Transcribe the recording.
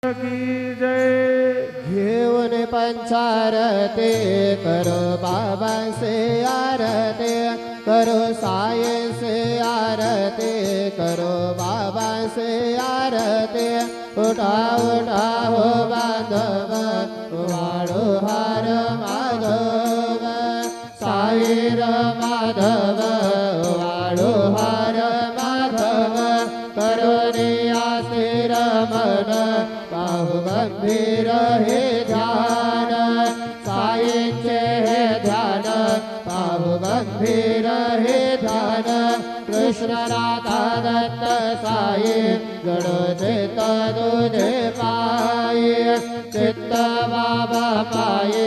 की जय। घेऊन पंचारते करो बाबा से आरती, करो साये से आरती, करो बाबा से आरती। उठा उठा हो बांधव वाळो हार माधव, साईर माधव वाळो हार माधव। करुणिया स्थिर मन पाहु गंभीर हे ध्यान, साईंचे हे ध्यान पाहु गंभीर हे ध्यान। कृष्ण राधा दत्त साई जड चित्त तुझे पायी, चित्त बाबा पायी